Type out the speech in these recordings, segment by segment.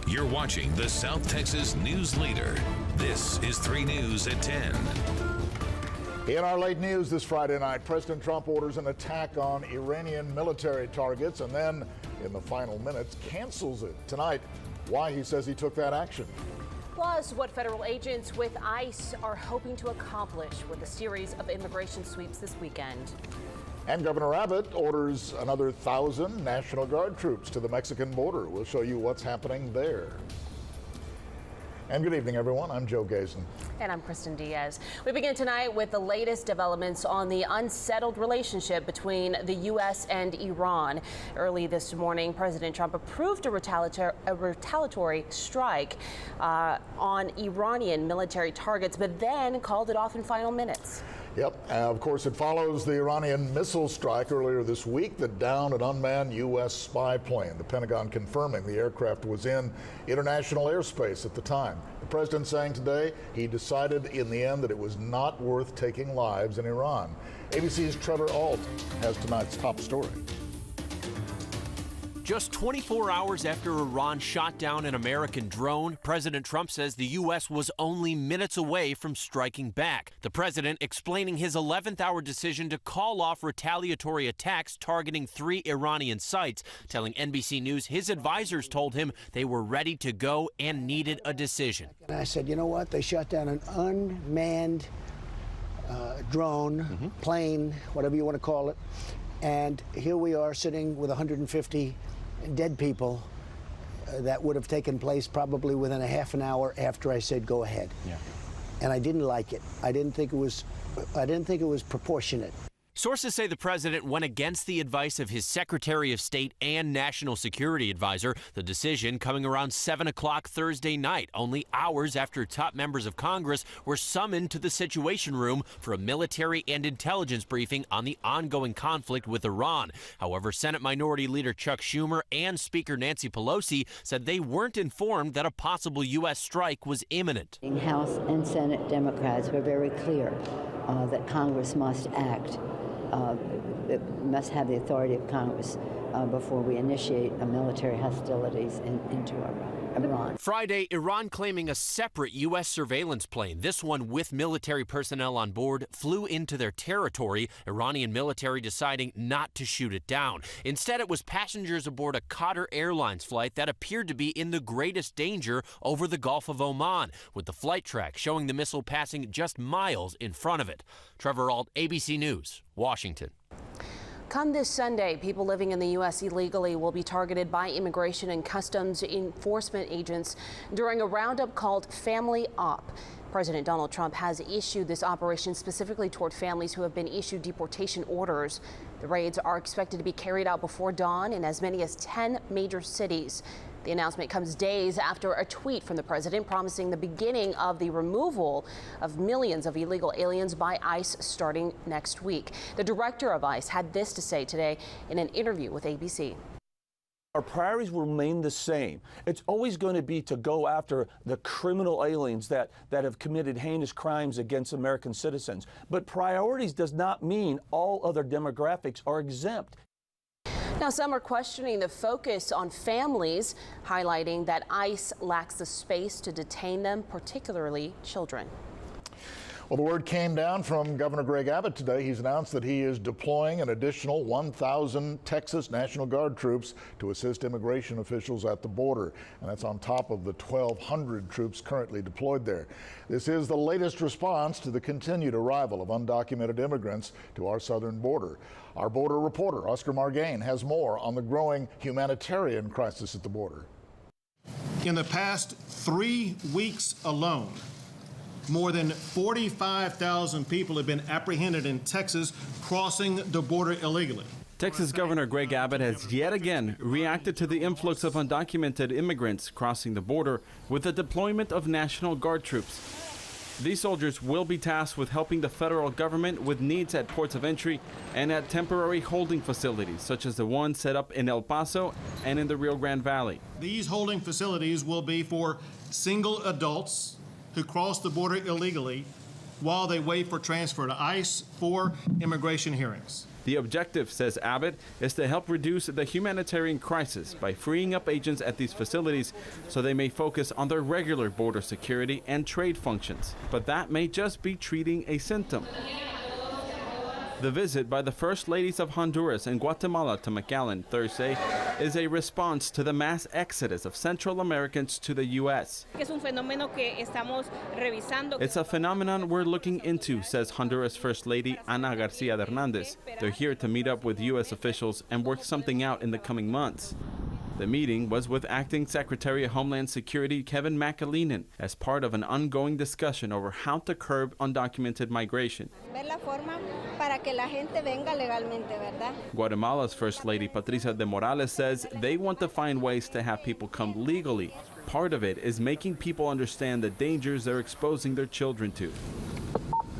You're watching the South Texas News Leader. This is 3 News at 10. In our late news this Friday night, President Trump orders an attack on Iranian military targets and then, in the final minutes, cancels it. Tonight, why he says he took that action. Plus, what federal agents with ICE are hoping to accomplish with a series of immigration sweeps this weekend. And Governor Abbott orders another 1,000 National Guard troops to the Mexican border. We'll show you what's happening there. And good evening, everyone. I'm Joe Gazin. And I'm Kristin Diaz. We begin tonight with the latest developments on the unsettled relationship between the U.S. and Iran. Early this morning, President Trump approved a retaliatory strike on Iranian military targets, but then called it off in final minutes. Yep. Of course, it follows the Iranian missile strike earlier this week that downed an unmanned U.S. spy plane. The Pentagon confirming the aircraft was in international airspace at the time. The president saying today he decided in the end that it was not worth taking lives in Iran. ABC's Trevor Ault has tonight's top story. Just 24 hours after Iran shot down an American drone, President Trump says the U.S. was only minutes away from striking back. The president explaining his 11th hour decision to call off retaliatory attacks targeting 3 Iranian sites, telling NBC News his advisors told him they were ready to go and needed a decision. And I said, you know what? They shot down an unmanned drone, plane, whatever you want to call it. And here we are sitting with 150 dead people that would have taken place probably within a half an hour after I said go ahead. Yeah. And I didn't like it. I didn't think it was proportionate. Sources say the president went against the advice of his Secretary of State and National Security Advisor, the decision coming around 7 o'clock Thursday night, only hours after top members of Congress were summoned to the Situation Room for a military and intelligence briefing on the ongoing conflict with Iran. However, Senate Minority Leader Chuck Schumer and Speaker Nancy Pelosi said they weren't informed that a possible U.S. strike was imminent. House and Senate Democrats were very clear that Congress must act. It must have the authority of Congress before we initiate military hostilities into Iran. Friday, Iran claiming a separate U.S. surveillance plane, this one with military personnel on board, flew into their territory, Iranian military deciding not to shoot it down. Instead, it was passengers aboard a Qatar Airlines flight that appeared to be in the greatest danger over the Gulf of Oman, with the flight track showing the missile passing just miles in front of it. Trevor Ault, ABC News, Washington. Come this Sunday, people living in the U.S. illegally will be targeted by immigration and customs enforcement agents during a roundup called Family Op. President Donald Trump has issued this operation specifically toward families who have been issued deportation orders. The raids are expected to be carried out before dawn in as many as 10 major cities. The announcement comes days after a tweet from the president promising the beginning of the removal of millions of illegal aliens by ICE starting next week. The director of ICE had this to say today in an interview with ABC. Our priorities will remain the same. It's always going to be to go after the criminal aliens that have committed heinous crimes against American citizens. But priorities does not mean all other demographics are exempt. Now, some are questioning the focus on families, highlighting that ICE lacks the space to detain them, particularly children. Well, the word came down from Governor Greg Abbott today. He's announced that he is deploying an additional 1,000 Texas National Guard troops to assist immigration officials at the border. And that's on top of the 1,200 troops currently deployed there. This is the latest response to the continued arrival of undocumented immigrants to our southern border. Our border reporter, Oscar Margain, has more on the growing humanitarian crisis at the border. In the past 3 weeks alone, more than 45,000 people have been apprehended in Texas crossing the border illegally. Texas Governor Greg Abbott has yet again reacted to the influx of undocumented immigrants crossing the border with the deployment of National Guard troops. These soldiers will be tasked with helping the federal government with needs at ports of entry and at temporary holding facilities, such as the one set up in El Paso and in the Rio Grande Valley. These holding facilities will be for single adults who cross the border illegally while they wait for transfer to ICE for immigration hearings. The objective, says Abbott, is to help reduce the humanitarian crisis by freeing up agents at these facilities so they may focus on their regular border security and trade functions. But that may just be treating a symptom. The visit by the First Ladies of Honduras and Guatemala to McAllen Thursday is a response to the mass exodus of Central Americans to the U.S. It's a phenomenon we're looking into, says Honduras First Lady Ana Garcia Hernandez. They're here to meet up with U.S. officials and work something out in the coming months. The meeting was with Acting Secretary of Homeland Security Kevin McAleenan as part of an ongoing discussion over how to curb undocumented migration. Guatemala's First Lady Patricia de Morales says they want to find ways to have people come legally. Part of it is making people understand the dangers they're exposing their children to.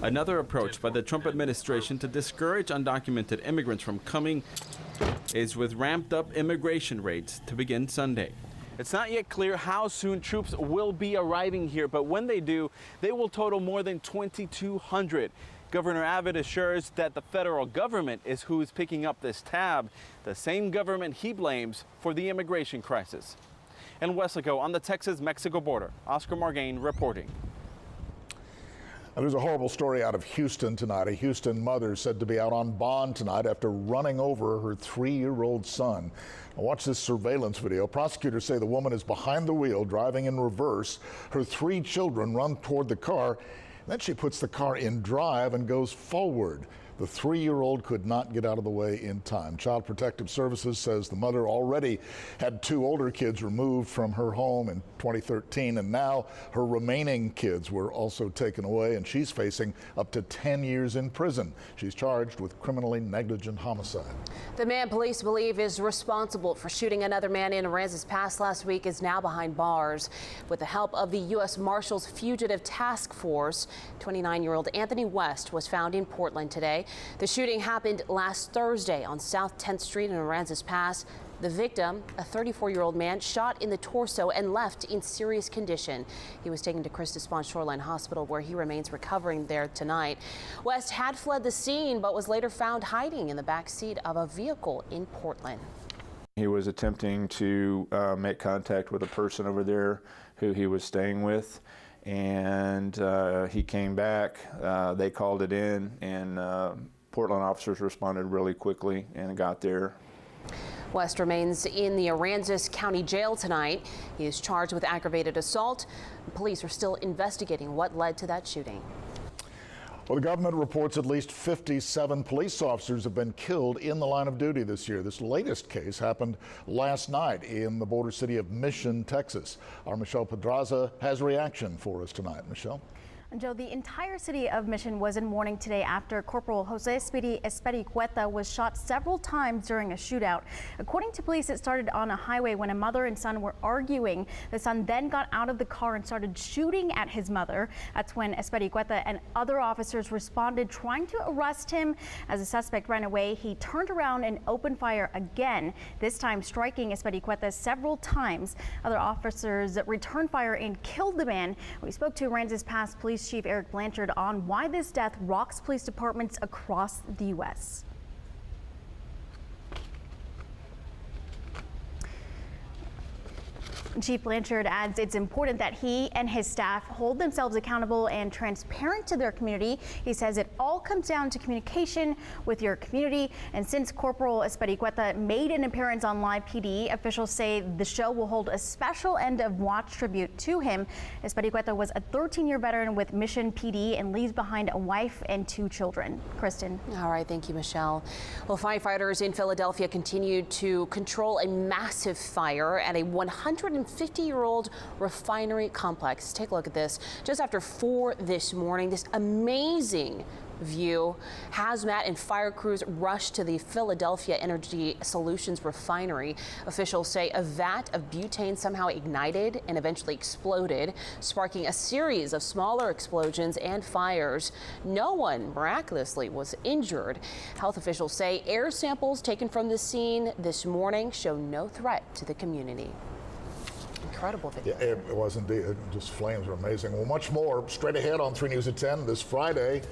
Another approach by the Trump administration to discourage undocumented immigrants from coming is with ramped up immigration raids to begin Sunday. It's not yet clear how soon troops will be arriving here, but when they do, they will total more than 2,200. Governor Abbott assures that the federal government is who's picking up this tab, the same government he blames for the immigration crisis. In Weslaco on the Texas-Mexico border, Oscar Margain reporting. There's a horrible story out of Houston tonight. A Houston mother said to be out on bond tonight after running over her 3-year-old son. Now watch this surveillance video. Prosecutors say the woman is behind the wheel, driving in reverse. Her 3 children run toward the car. Then she puts the car in drive and goes forward. The 3-year-old could not get out of the way in time. Child Protective Services says the mother already had 2 older kids removed from her home in 2013, and now her remaining kids were also taken away, and she's facing up to 10 years in prison. She's charged with criminally negligent homicide. The man police believe is responsible for shooting another man in Aransas Pass last week is now behind bars. With the help of the U.S. Marshals Fugitive Task Force, 29-year-old Anthony West was found in Portland today. The shooting happened last Thursday on South 10th Street in Aransas Pass. The victim, a 34-year-old man, shot in the torso and left in serious condition. He was taken to Kristin Shoreline Hospital, where he remains recovering there tonight. West had fled the scene, but was later found hiding in the back seat of a vehicle in Portland. He was attempting to make contact with a person over there who he was staying with. And he came back, they called it in, and Portland officers responded really quickly and got there. West remains in the Aransas County Jail tonight. He is charged with aggravated assault. Police are still investigating what led to that shooting. Well, the government reports at least 57 police officers have been killed in the line of duty this year. This latest case happened last night in the border city of Mission, Texas. Our Michelle Pedraza has reaction for us tonight. Michelle? And Joe, the entire city of Mission was in mourning today after Corporal Jose Espericueta was shot several times during a shootout. According to police, it started on a highway when a mother and son were arguing. The son then got out of the car and started shooting at his mother. That's when Espericueta and other officers responded, trying to arrest him. As the suspect ran away, he turned around and opened fire again, this time striking Espericueta several times. Other officers returned fire and killed the man. We spoke to Aransas Pass Police Chief Eric Blanchard on why this death rocks police departments across the U.S. Chief Blanchard adds it's important that he and his staff hold themselves accountable and transparent to their community. He says it all comes down to communication with your community. And since Corporal Espericueta made an appearance on Live PD, officials say the show will hold a special end of watch tribute to him. Espericueta was a 13-year veteran with Mission PD and leaves behind a wife and 2 children. Kristin. All right, thank you, Michelle. Well, firefighters in Philadelphia continued to control a massive fire at a 150-year-old refinery complex. Take a look at this. Just after 4 this morning, this amazing view. Hazmat and fire crews rushed to the Philadelphia Energy Solutions refinery. Officials say a vat of butane somehow ignited and eventually exploded, sparking a series of smaller explosions and fires. No one miraculously was injured. Health officials say air samples taken from the scene this morning show no threat to the community. Incredible video. Yeah, it was indeed. Just flames are amazing. Well, much more straight ahead on 3 News at 10 this Friday.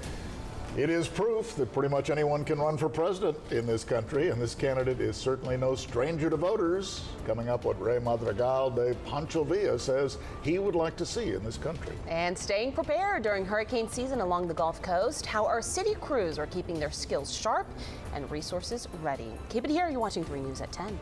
It is proof that pretty much anyone can run for president in this country, and this candidate is certainly no stranger to voters. Coming up, what Ray Madrigal de Pancho Villa says he would like to see in this country. And staying prepared during hurricane season along the Gulf Coast, how our city crews are keeping their skills sharp and resources ready. Keep it here. You're watching 3 News at 10.